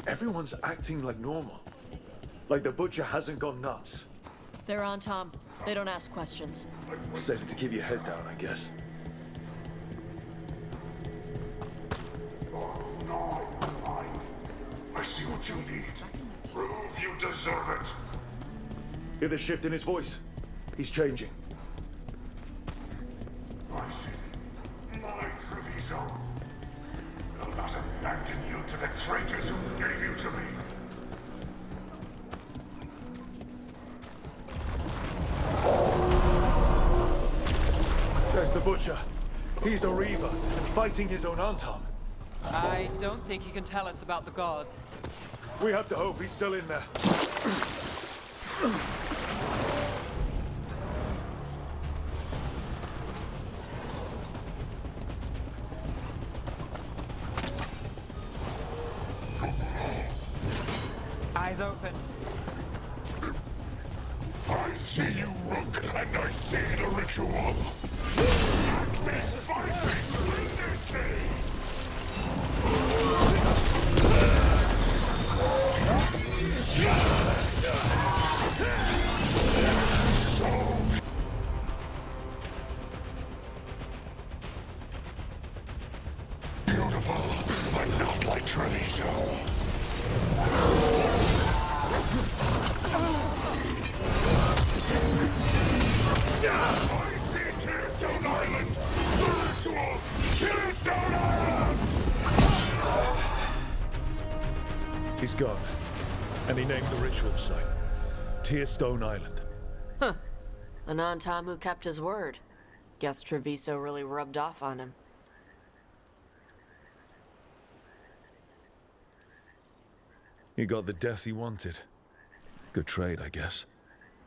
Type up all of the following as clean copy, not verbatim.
Everyone's acting like normal. Like the butcher hasn't gone nuts. They're on Tom. They don't ask questions. Safe to keep your head down, I guess. I see what you need. Prove you deserve it. Hear the shift in his voice? He's changing. I see. My Treviso will not abandon you to the traitors who gave you to me. There's the butcher. He's a Reaver and fighting his own Anton. I don't think he can tell us about the gods. We have to hope he's still in there. Eyes open. I see you, Rook, and I see the ritual. Act me, fight me, bring their city. Beautiful, but not like Treviso. I see Tearstone Island! The ritual! Tearstone Island! He's gone. And he named the ritual site. Tearstone Island. Huh. An Anton who kept his word. Guess Treviso really rubbed off on him. He got the death he wanted. Good trade, I guess.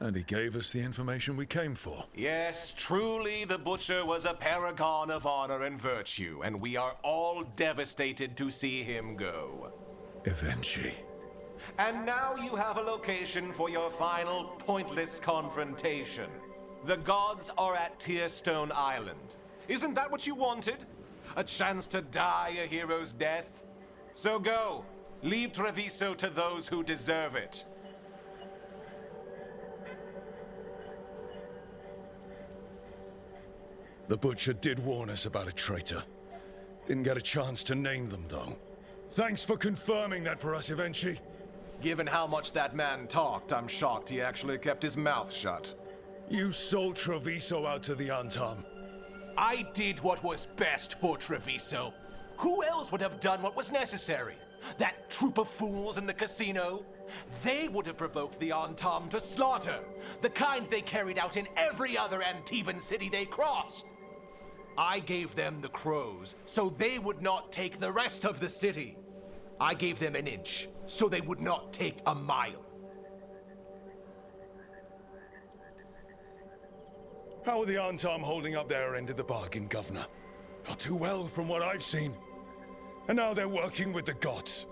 And he gave us the information we came for. Yes, truly the Butcher was a paragon of honor and virtue, and we are all devastated to see him go. Eventually. And now you have a location for your final pointless confrontation. The gods are at Tearstone Island. Isn't that what you wanted? A chance to die a hero's death? So go. Leave Treviso to those who deserve it. The Butcher did warn us about a traitor. Didn't get a chance to name them, though. Thanks for confirming that for us, Eventually. Given how much that man talked, I'm shocked he actually kept his mouth shut. You sold Treviso out to the Antam. I did what was best for Treviso. Who else would have done what was necessary? That troop of fools in the casino? They would have provoked the Antam to slaughter, the kind they carried out in every other Antivan city they crossed. I gave them the crows, so they would not take the rest of the city. I gave them an inch, so they would not take a mile. How are the Antam holding up their end of the bargain, Governor? Not too well from what I've seen. And now they're working with the gods.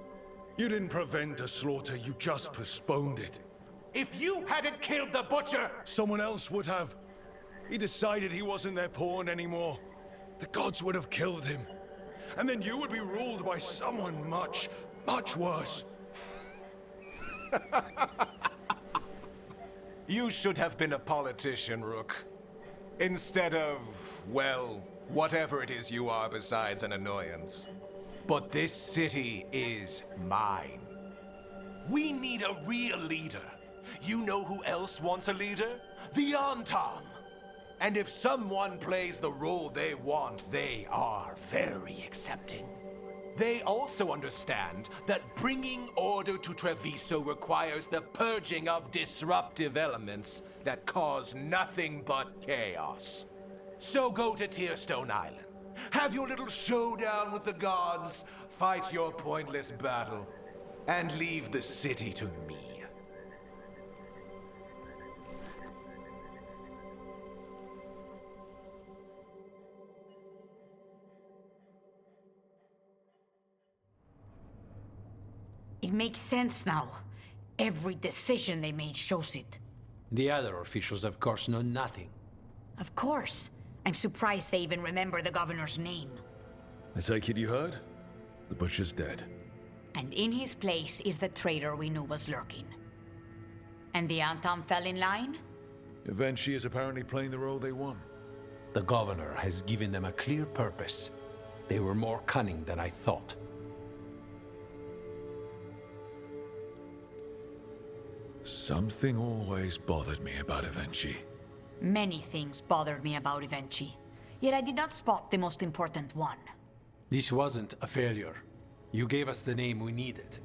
You didn't prevent a slaughter, you just postponed it. If you hadn't killed the Butcher! Someone else would have. He decided he wasn't their pawn anymore. The gods would have killed him. And then you would be ruled by someone much, much worse. You should have been a politician, Rook. Instead of, well, whatever it is you are besides an annoyance. But this city is mine. We need a real leader. You know who else wants a leader? The Antam. And if someone plays the role they want, they are very accepting. They also understand that bringing order to Treviso requires the purging of disruptive elements that cause nothing but chaos. So go to Tearstone Island. Have your little showdown with the gods, fight your pointless battle, and leave the city to me. It makes sense now. Every decision they made shows it. The other officials, of course, know nothing. Of course. I'm surprised they even remember the governor's name. I take it you heard? The Butcher's dead. And in his place is the traitor we knew was lurking. And the Antam fell in line? Eventually is apparently playing the role they want. The governor has given them a clear purpose. They were more cunning than I thought. Something always bothered me about Evenchi. Many things bothered me about Evenchi, yet I did not spot the most important one. This wasn't a failure. You gave us the name we needed.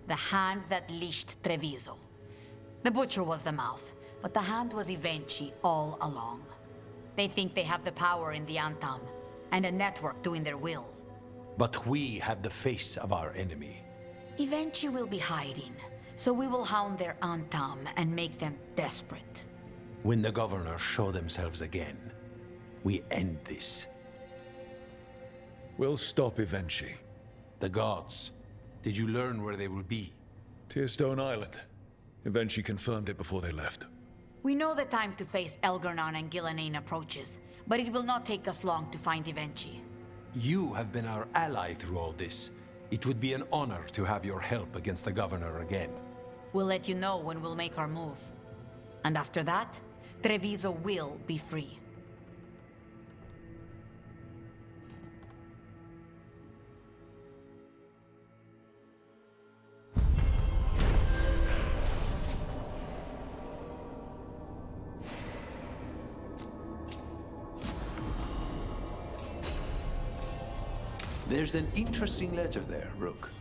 The hand that leashed Treviso. The butcher was the mouth, but the hand was Evenchi all along. They think they have the power in the Antam, and a network doing their will. But we have the face of our enemy. Evenchi will be hiding, so we will hound their Antam and make them desperate. When the governors show themselves again, we end this. We'll stop Evenchi. The gods. Did you learn where they will be? Tearstone Island. Evenchi confirmed it before they left. We know the time to face Elgar'nan and Gillenane approaches, but it will not take us long to find Evenchi. You have been our ally through all this. It would be an honor to have your help against the governor again. We'll let you know when we'll make our move. And after that, Treviso will be free. There's an interesting letter there, Rook.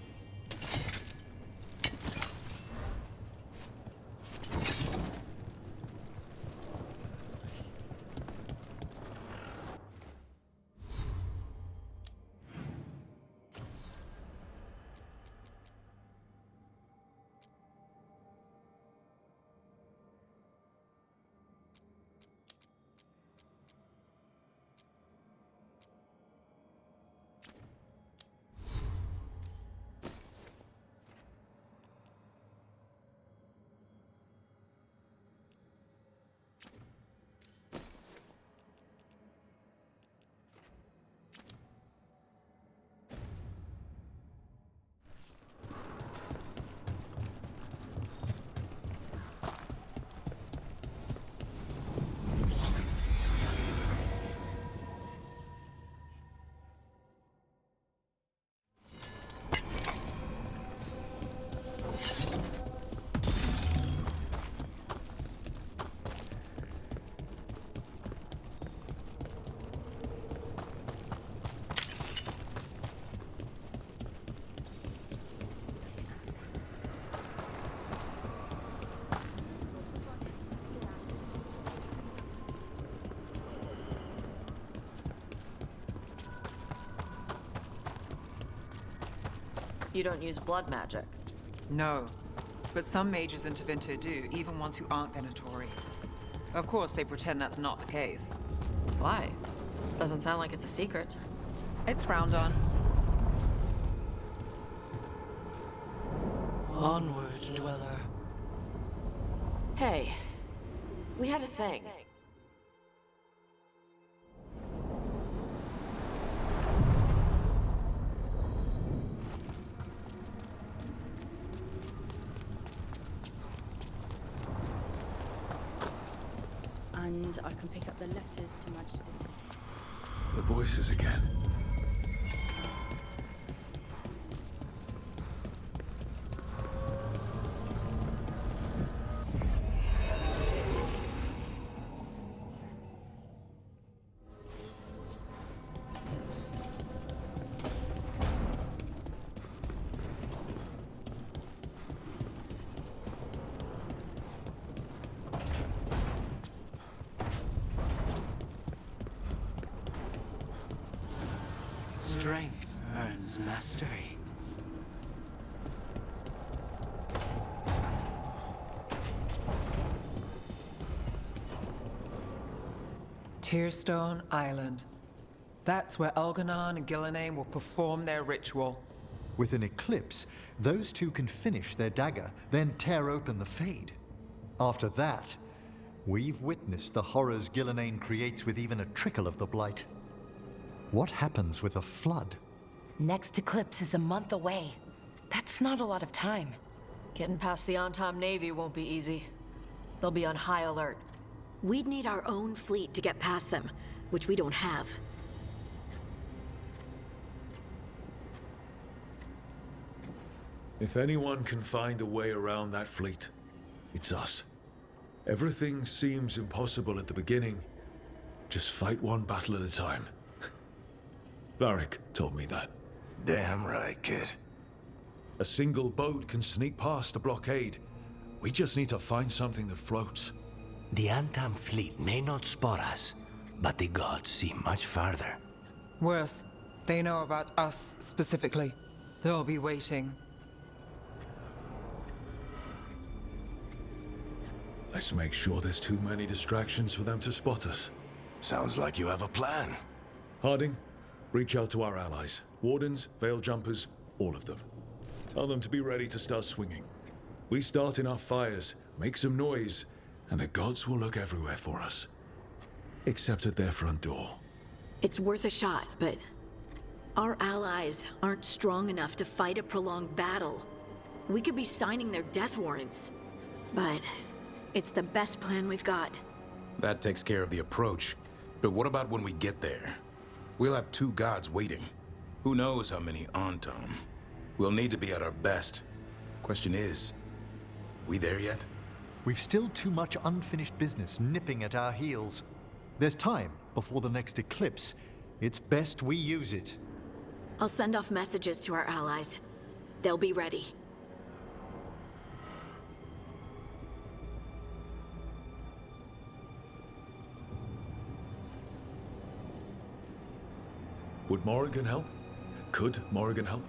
You don't use blood magic. No. But some mages in Tevinter do, even ones who aren't Venatori. Of course, they pretend that's not the case. Why? Doesn't sound like it's a secret. It's frowned on. Onward, dweller. Hey, we had a thing. And I can pick up the letters to Majesty. The voices again. Strength earns mastery. Tearstone Island. That's where Elgar'nan and Gillenane will perform their ritual. With an eclipse, those two can finish their dagger, then tear open the Fade. After that, we've witnessed the horrors Gillenane creates with even a trickle of the Blight. What happens with a flood? Next eclipse is a month away. That's not a lot of time. Getting past the on-time Navy won't be easy. They'll be on high alert. We'd need our own fleet to get past them, which we don't have. If anyone can find a way around that fleet, it's us. Everything seems impossible at the beginning. Just fight one battle at a time. Varric told me that. Damn right, kid. A single boat can sneak past a blockade. We just need to find something that floats. The Antam fleet may not spot us, but the gods see much farther. Worse, they know about us specifically. They'll be waiting. Let's make sure there's too many distractions for them to spot us. Sounds like you have a plan. Harding, reach out to our allies. Wardens, Veil Jumpers, all of them. Tell them to be ready to start swinging. We start enough fires, make some noise, and the gods will look everywhere for us. Except at their front door. It's worth a shot, but our allies aren't strong enough to fight a prolonged battle. We could be signing their death warrants, but it's the best plan we've got. That takes care of the approach. But what about when we get there? We'll have two gods waiting. Who knows how many Antam? We'll need to be at our best. Question is, we there yet? We've still too much unfinished business nipping at our heels. There's time before the next eclipse. It's best we use it. I'll send off messages to our allies. They'll be ready. Would Morrigan help? Could Morrigan help?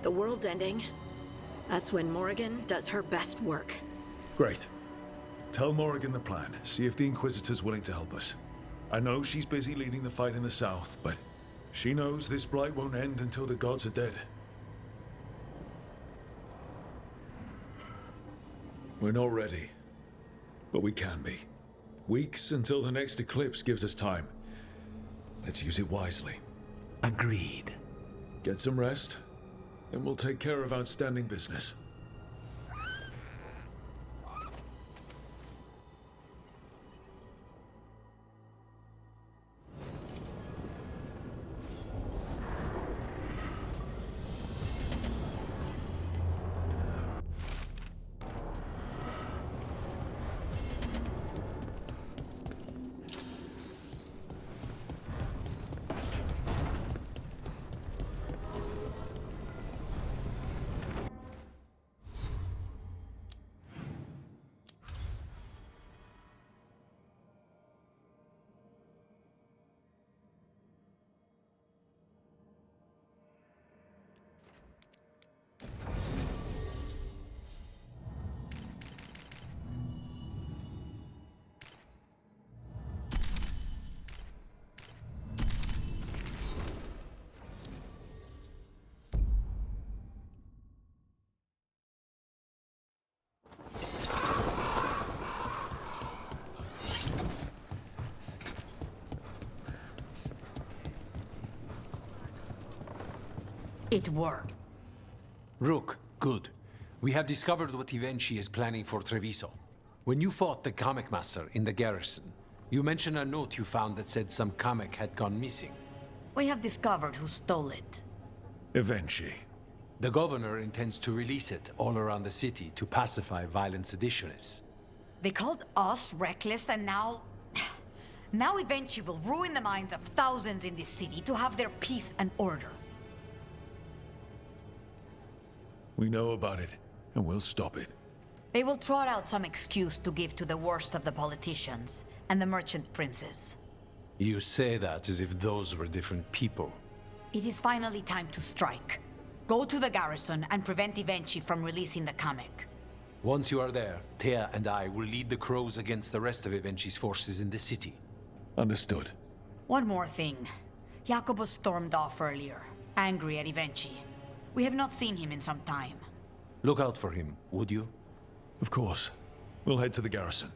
The world's ending. That's when Morrigan does her best work. Great. Tell Morrigan the plan. See if the Inquisitor's willing to help us. I know she's busy leading the fight in the south, but she knows this blight won't end until the gods are dead. We're not ready, but we can be. Weeks until the next eclipse gives us time. Let's use it wisely. Agreed. Get some rest, and we'll take care of outstanding business. It worked. Rook, good. We have discovered what Ivenchi is planning for Treviso. When you fought the Kamek Master in the garrison, you mentioned a note you found that said some Kamek had gone missing. We have discovered who stole it. Ivenchi. The governor intends to release it all around the city to pacify violent seditionists. They called us reckless, and now... Now Ivenchi will ruin the minds of thousands in this city to have their peace and order. We know about it, and we'll stop it. They will trot out some excuse to give to the worst of the politicians and the merchant princes. You say that as if those were different people. It is finally time to strike. Go to the garrison and prevent Ivenchi from releasing the Kamek. Once you are there, Thea and I will lead the Crows against the rest of Ivenchi's forces in the city. Understood. One more thing. Jacobus stormed off earlier, angry at Ivenchi. We have not seen him in some time. Look out for him, would you? Of course. We'll head to the garrison.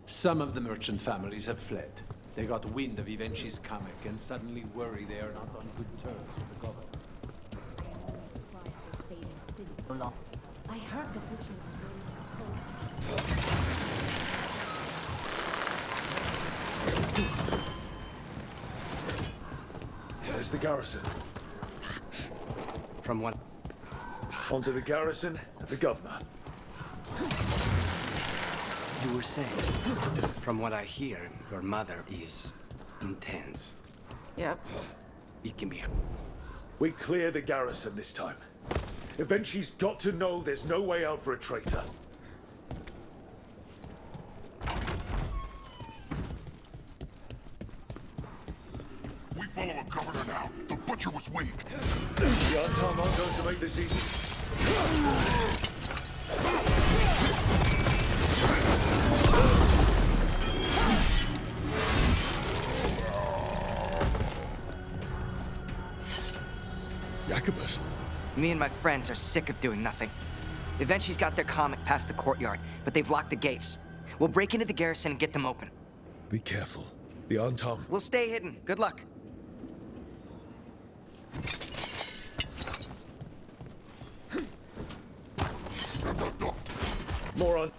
Some of the merchant families have fled. They got wind of Ivenchi's Kamek and suddenly worry they are not on good terms with the governor. long. I heard the butcher was ready to There's the garrison. From what? Onto the garrison and the governor. You were saying, from what I hear, your mother is intense. Yep. It can be. We clear the garrison this time. Eventually's got to know there's no way out for a traitor. We follow a governor now. The butcher was weak. The Untom aren't going to make this easy. Jacobus. Me and my friends are sick of doing nothing. Eventually's got their comic past the courtyard, but they've locked the gates. We'll break into the garrison and get them open. Be careful. The Untom. We'll stay hidden. Good luck. Moron.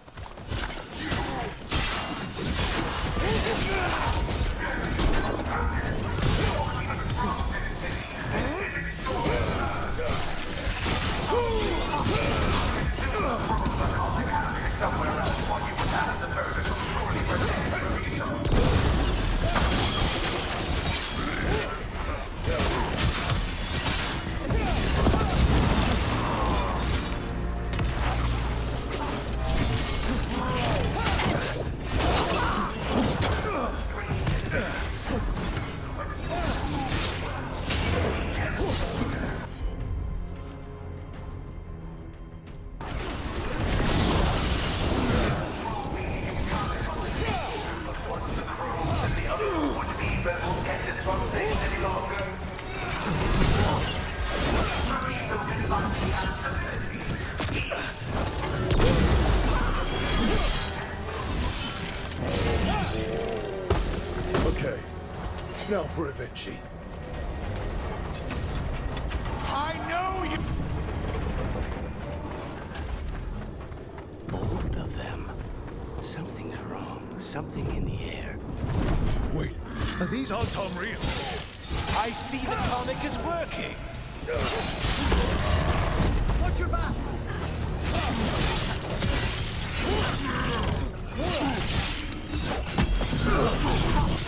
Okay, now for Evenchi. I know you. Both of them. Something's wrong. Something in the air. Wait, are these Untom real? I see the comic is working. Watch your back!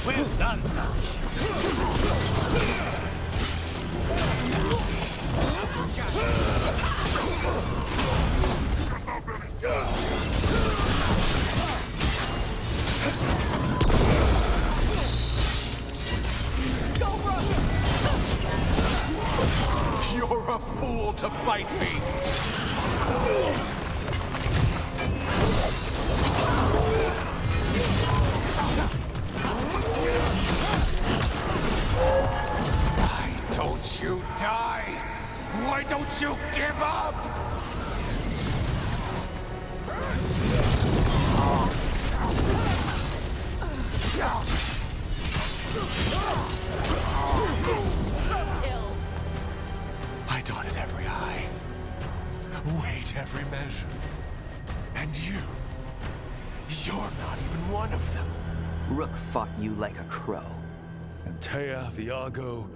Well done. You're a fool to fight me. Why don't you die? Why don't you give up? I dotted every I, weighed every measure. And you're not even one of them. Rook fought you like a crow. Antea, Viago,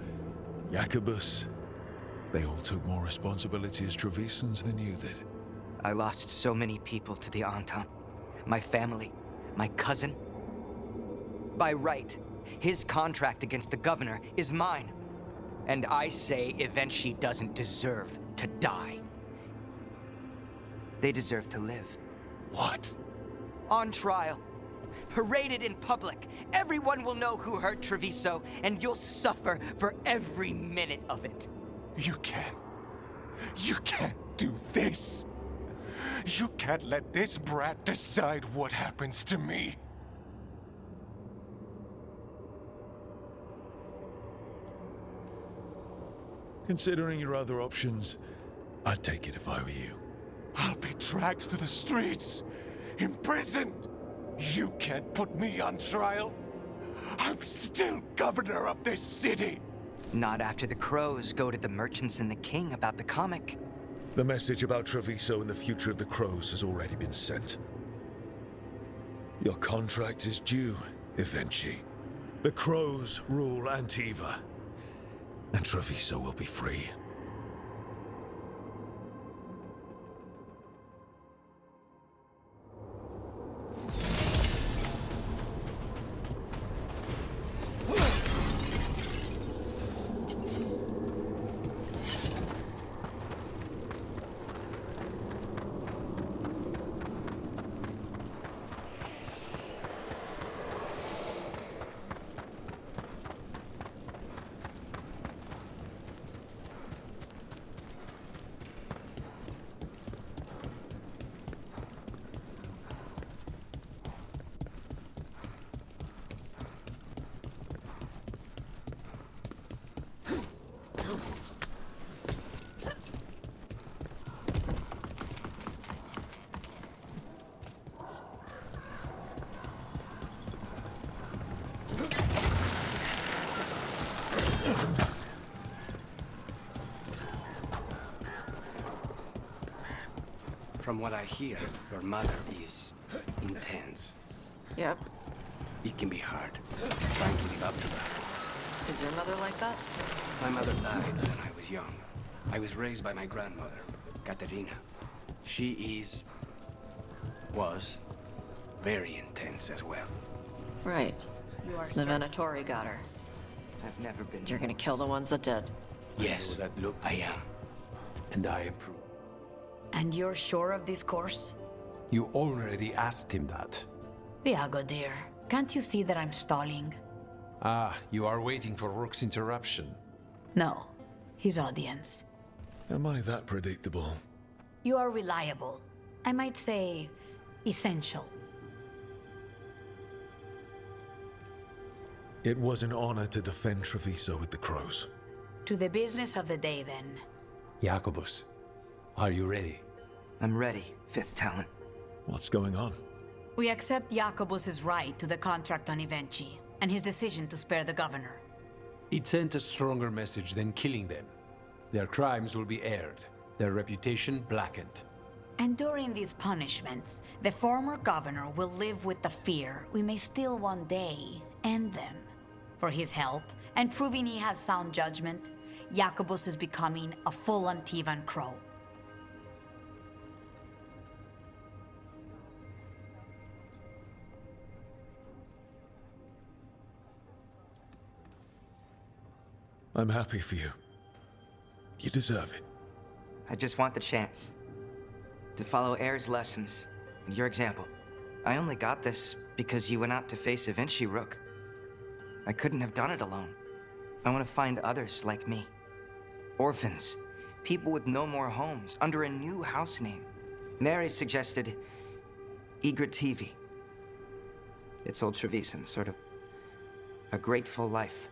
Jacobus, they all took more responsibility as Trevisans than you did. I lost so many people to the Antam. My family, my cousin. By right, his contract against the governor is mine. And I say Evenchi doesn't deserve to die. They deserve to live. What? On trial. Paraded in public. Everyone will know who hurt Treviso, and you'll suffer for every minute of it. You can't do this. You can't let this brat decide what happens to me. Considering your other options, I'd take it if I were you. I'll be dragged to the streets, imprisoned. You can't put me on trial. I'm still governor of this city. Not after the crows go to the merchants and the king about the comic. The message about Treviso and the future of the Crows has already been sent. Your contract is due, Ivenchi. The Crows rule Antiva, and Treviso will be free. From what I hear, your mother is intense. Yep. It can be hard trying to live up to that. Is your mother like that? My mother died when I was young. I was raised by my grandmother, Katerina. She was very intense as well. Right. You are The Venatori got her. I've never been. You're gonna kill the ones that did. Yes, that look I am. And I approve. And you're sure of this course? You already asked him that. Viago, dear. Can't you see that I'm stalling? Ah, you are waiting for Rook's interruption. No. His audience. Am I that predictable? You are reliable. I might say, essential. It was an honor to defend Treviso with the Crows. To the business of the day, then. Jacobus, are you ready? I'm ready, Fifth Talon. What's going on? We accept Jacobus's right to the contract on Ivenchi, and his decision to spare the governor. It sent a stronger message than killing them. Their crimes will be aired, their reputation blackened. And during these punishments, the former governor will live with the fear we may still one day end them. For his help, and proving he has sound judgment, Jacobus is becoming a full Antivan Crow. I'm happy for you. You deserve it. I just want the chance to follow Air's lessons and your example. I only got this because you went out to face Ivenchi, Rook. I couldn't have done it alone. I want to find others like me. Orphans, people with no more homes, under a new house name. Neri suggested Eager TV. It's old Trevisan, sort of a grateful life.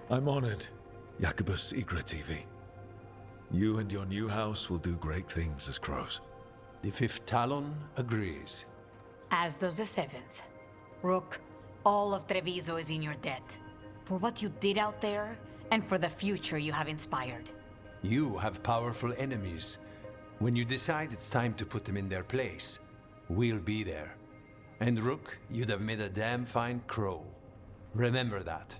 I'm honored, Jacobus Igra TV. You and your new house will do great things as Crows. The Fifth Talon agrees. As does the Seventh. Rook, all of Treviso is in your debt. For what you did out there, and for the future you have inspired. You have powerful enemies. When you decide it's time to put them in their place, we'll be there. And Rook, you'd have made a damn fine crow. Remember that.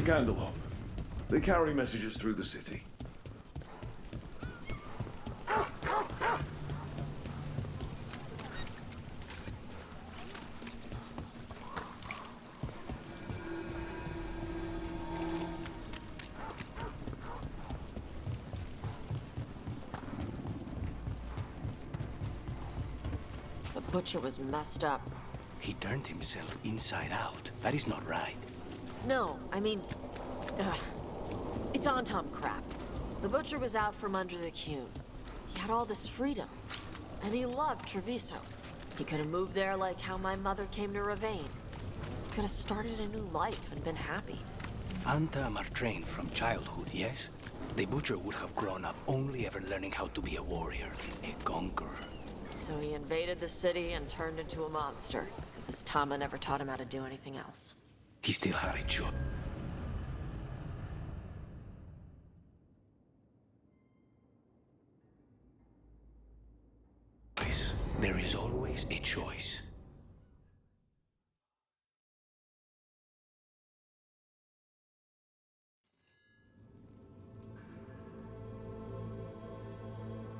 Candlehop. They carry messages through the city. The butcher was messed up. He turned himself inside out. That is not right. No, I mean... it's Antom crap. The butcher was out from under the Cune. He had all this freedom. And he loved Treviso. He could have moved there like how my mother came to Ravane. He could have started a new life and been happy. Antam are trained from childhood, yes? The butcher would have grown up only ever learning how to be a warrior, a conqueror. So he invaded the city and turned into a monster, because his Tama never taught him how to do anything else. He still had a choice. There is always a choice.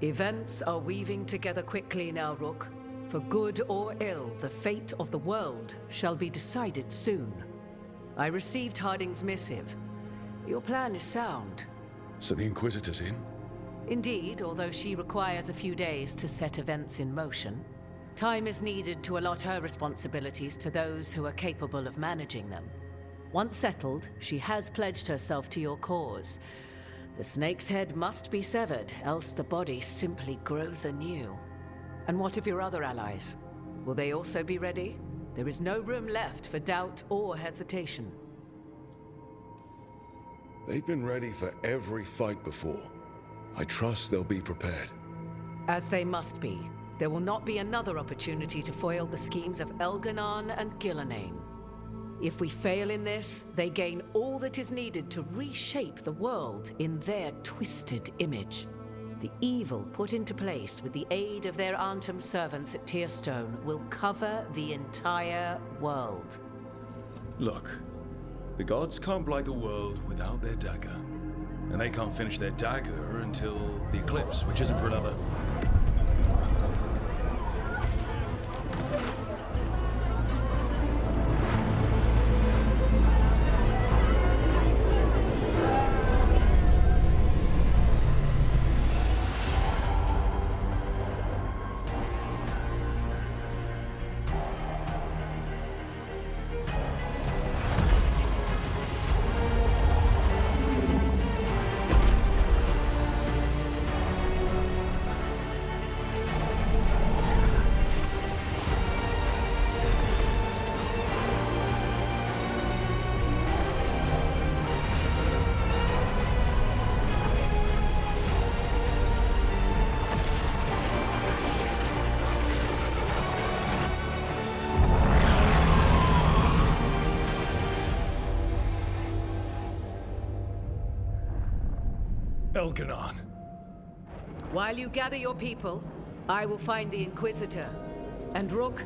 Events are weaving together quickly now, Rook. For good or ill, the fate of the world shall be decided soon. I received Harding's missive. Your plan is sound. So the Inquisitor's in? Indeed, although she requires a few days to set events in motion. Time is needed to allot her responsibilities to those who are capable of managing them. Once settled, she has pledged herself to your cause. The snake's head must be severed, else the body simply grows anew. And what of your other allies? Will they also be ready? There is no room left for doubt or hesitation. They've been ready for every fight before. I trust they'll be prepared. As they must be. There will not be another opportunity to foil the schemes of Elganon and Gillenane. If we fail in this, they gain all that is needed to reshape the world in their twisted image. The evil put into place with the aid of their Antum servants at Tearstone will cover the entire world. Look, the gods can't blight the world without their dagger. And they can't finish their dagger until the eclipse, which isn't for another. Elganon. While you gather your people, I will find the Inquisitor. And Rook,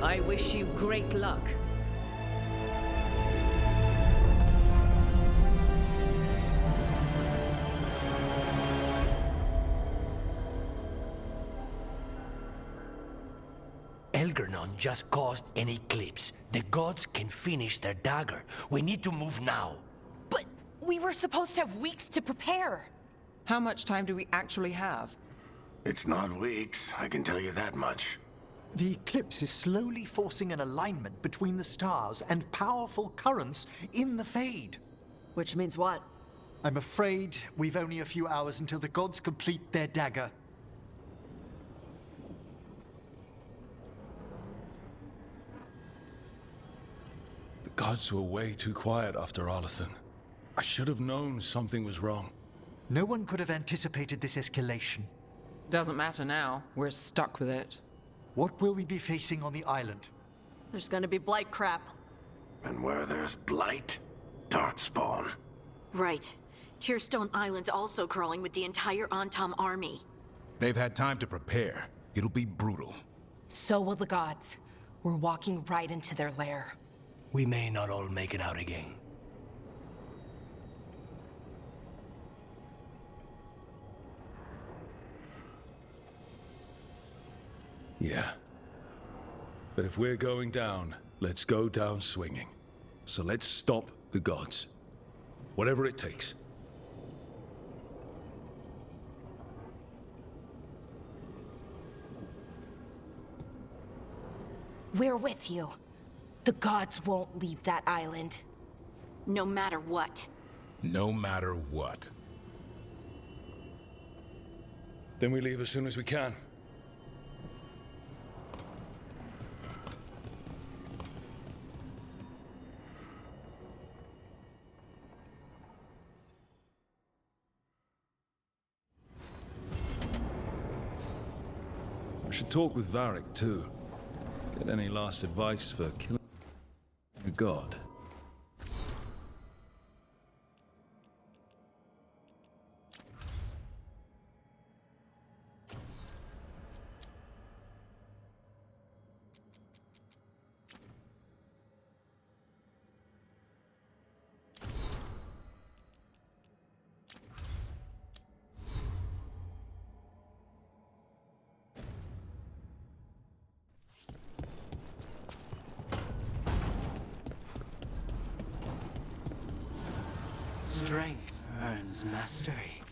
I wish you great luck. Elganon just caused an eclipse. The gods can finish their dagger. We need to move now. But we were supposed to have weeks to prepare. How much time do we actually have? It's not weeks, I can tell you that much. The eclipse is slowly forcing an alignment between the stars and powerful currents in the Fade. Which means what? I'm afraid we've only a few hours until the gods complete their dagger. The gods were way too quiet after Arlathan. I should have known something was wrong. No one could have anticipated this escalation. Doesn't matter now. We're stuck with it. What will we be facing on the island? There's gonna be blight crap. And where there's blight, darkspawn. Right. Tearstone Island's also crawling with the entire Antom army. They've had time to prepare. It'll be brutal. So will the gods. We're walking right into their lair. We may not all make it out again. Yeah. But if we're going down, let's go down swinging. So let's stop the gods. Whatever it takes. We're with you. The gods won't leave that island. No matter what. No matter what. Then we leave as soon as we can. I should talk with Varric too. Get any last advice for killing a god. Strength earns mastery.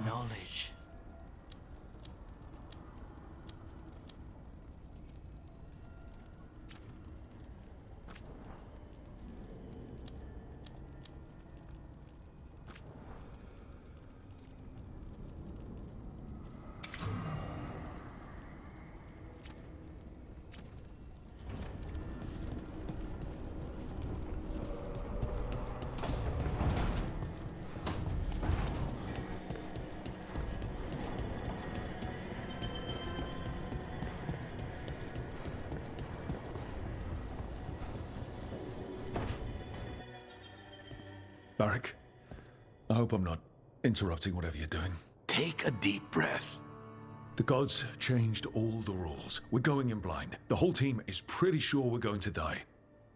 knowledge. Barak, I hope I'm not interrupting whatever you're doing. Take a deep breath. The gods changed all the rules. We're going in blind. The whole team is pretty sure we're going to die.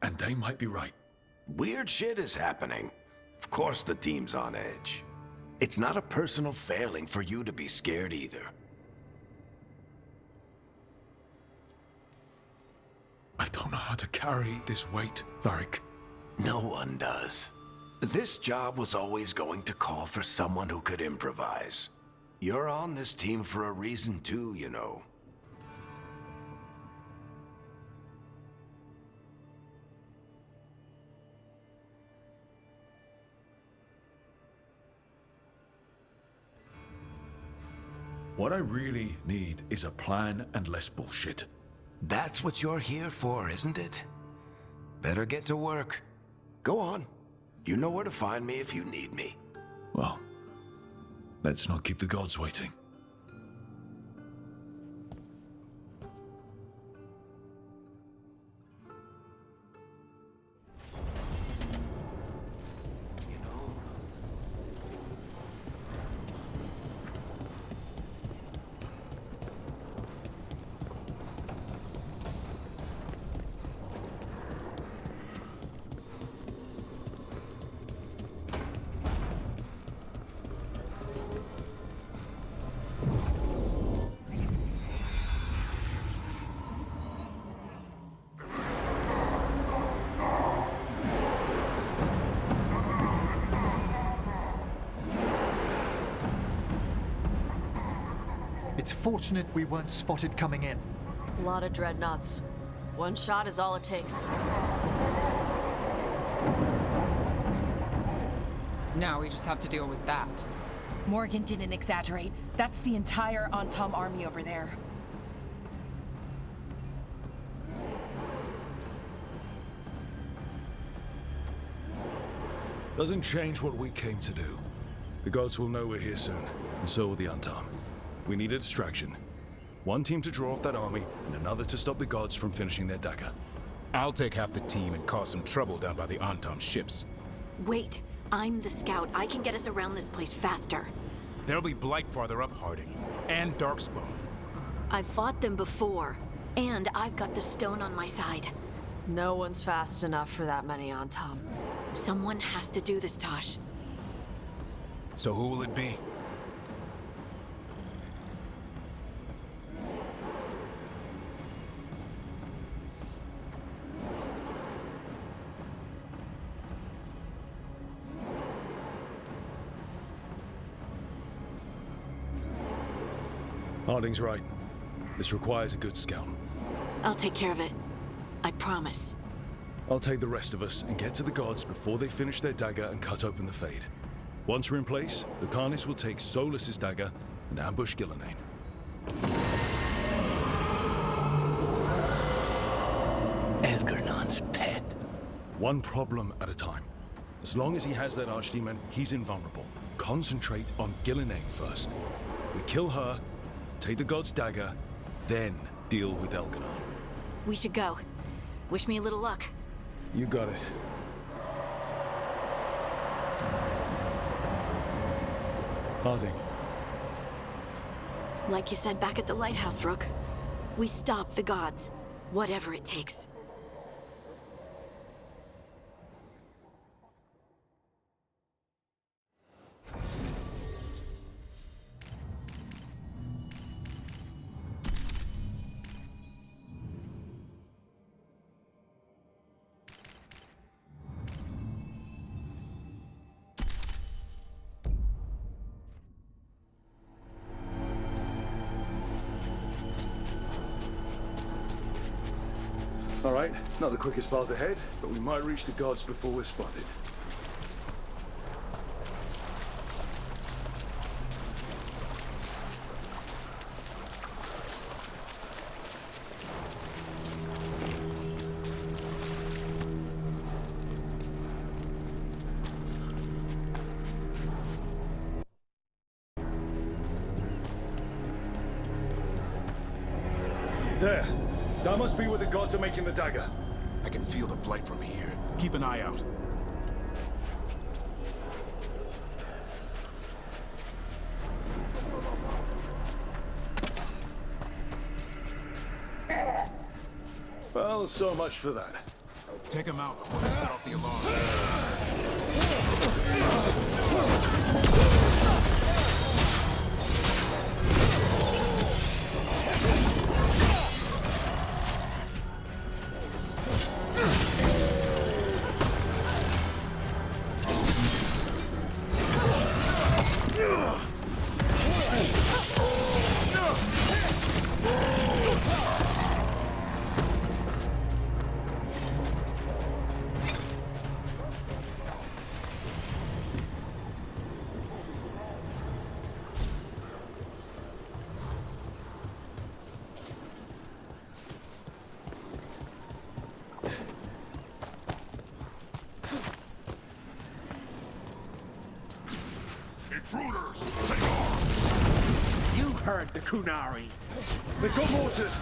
And they might be right. Weird shit is happening. Of course the team's on edge. It's not a personal failing for you to be scared either. I don't know how to carry this weight, Varric. No one does. This job was always going to call for someone who could improvise. You're on this team for a reason too, you know. What I really need is a plan and less bullshit. That's what you're here for, isn't it? Better get to work. Go on. You know where to find me if you need me. Well, let's not keep the gods waiting. It's fortunate we weren't spotted coming in. A lot of dreadnoughts. One shot is all it takes. Now we just have to deal with that. Morgan didn't exaggerate. That's the entire Antam army over there. Doesn't change what we came to do. The gods will know we're here soon, and so will the Antam. We need a distraction. One team to draw off that army, and another to stop the gods from finishing their dagger. I'll take half the team and cause some trouble down by the Antam ships. Wait, I'm the scout. I can get us around this place faster. There'll be Blight farther up, Harding, and Darkspawn. I've fought them before, and I've got the stone on my side. No one's fast enough for that many Antam. Someone has to do this, Tosh. So who will it be? Harding's right. This requires a good scout. I'll take care of it. I promise. I'll take the rest of us and get to the gods before they finish their dagger and cut open the Fade. Once we're in place, the Carnis will take Solus's dagger and ambush Gillenane. Elgernon's pet. One problem at a time. As long as he has that archdemon, he's invulnerable. Concentrate on Gillenane first. We kill her, take the god's dagger, then deal with Elgernon. We should go. Wish me a little luck. You got it. Harding. Like you said back at the lighthouse, Rook. We stop the gods. Whatever it takes. All right, not the quickest path ahead, but we might reach the gods before we're spotted. There. That must be where the gods are making the dagger. I can feel the blight from here. Keep an eye out. Well, so much for that. Take him out before they set off the Intruders, take arms! You heard the Kunari. They've got mortars!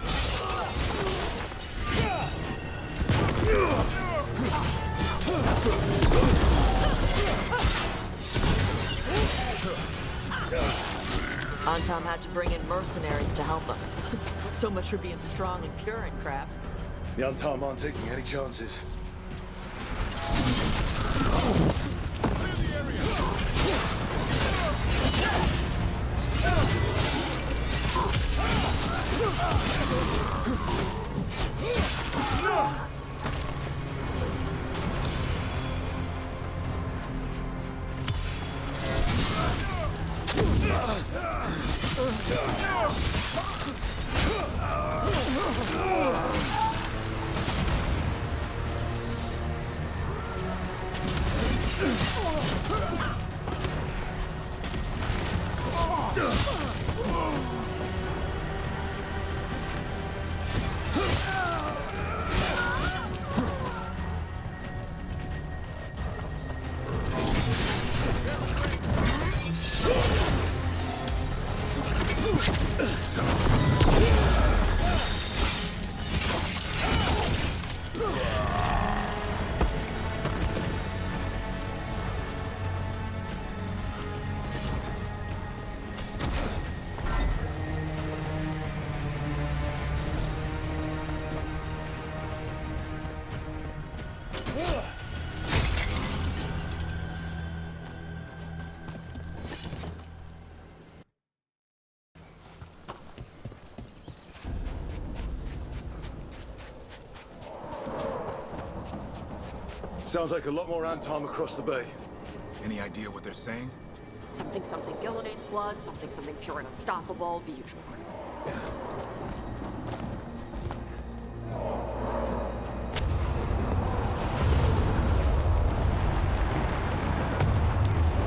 Antom had to bring in mercenaries to help him. So much for being strong and pure and crap. The Antom aren't taking any chances. Sounds like a lot more Antom across the bay. Any idea what they're saying? Something Gillidane's blood, something pure and unstoppable, the usual.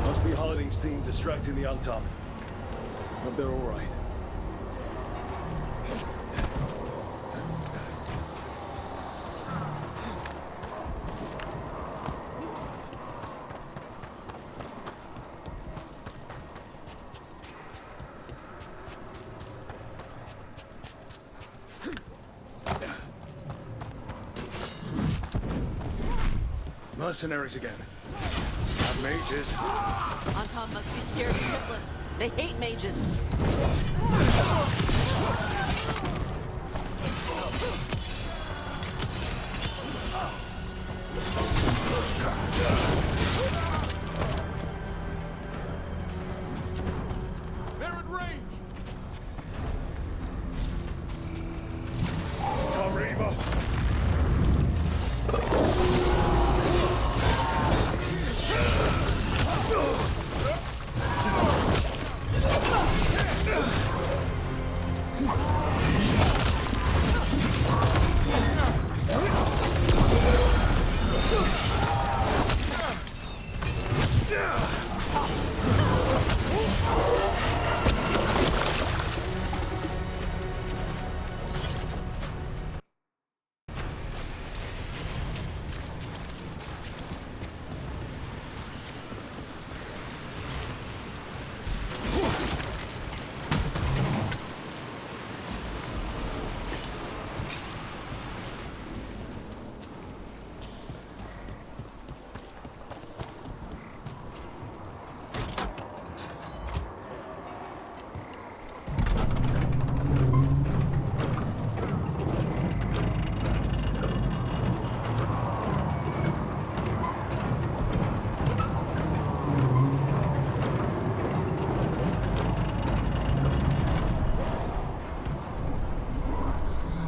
Must be Harding's team distracting the Antom. But they're all right. Mercenaries again. Not mages. Antom must be stereotypless. They hate mages. They're at range! Tom Reaver!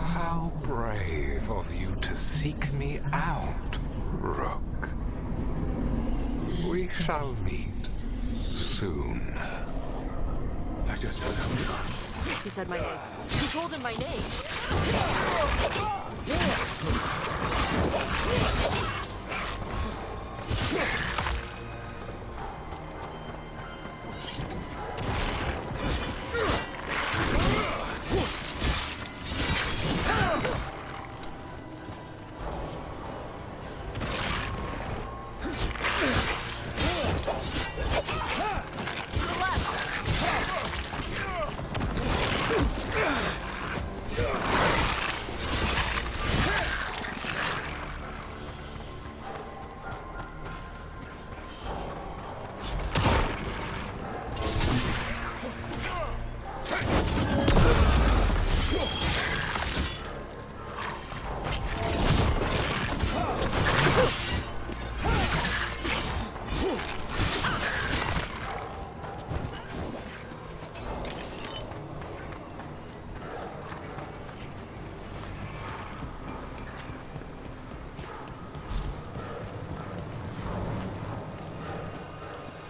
How brave of you to seek me out, Rook. We shall meet soon. I just heard him. He said my name. Who told him my name?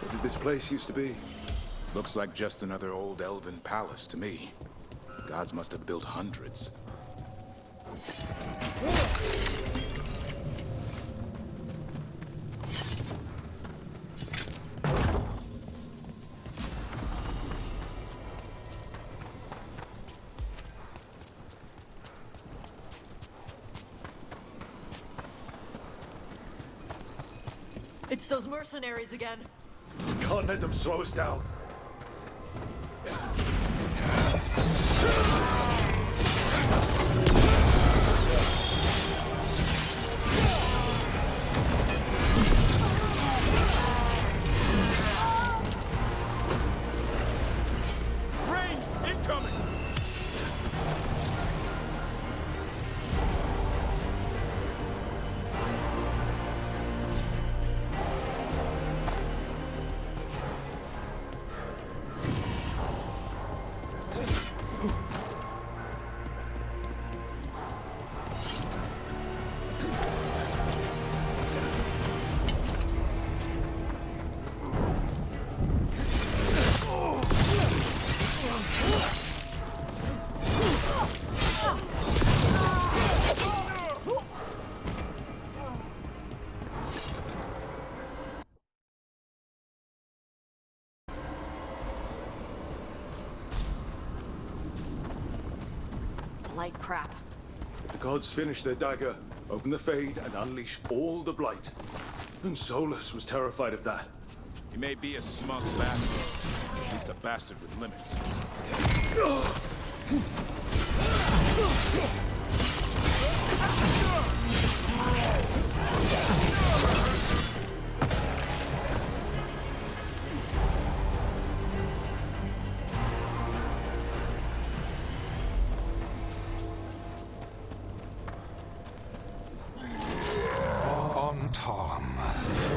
What did this place used to be? Looks like just another old elven palace to me. Gods must have built hundreds. It's those mercenaries again. Can't let them slow us down. Rain incoming! Blight crap. If the gods finish their dagger, open the Fade, and unleash all the Blight. And Solus was terrified of that. He may be a smug bastard, at least a bastard with limits. On Tom,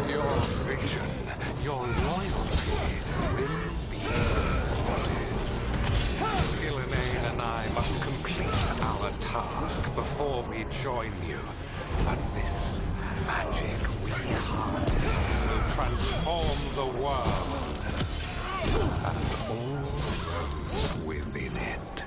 your vision, your loyalty will be rewarded. Gillenane and I must complete our task before we join you. But this magic we harness will transform the world and all those within it.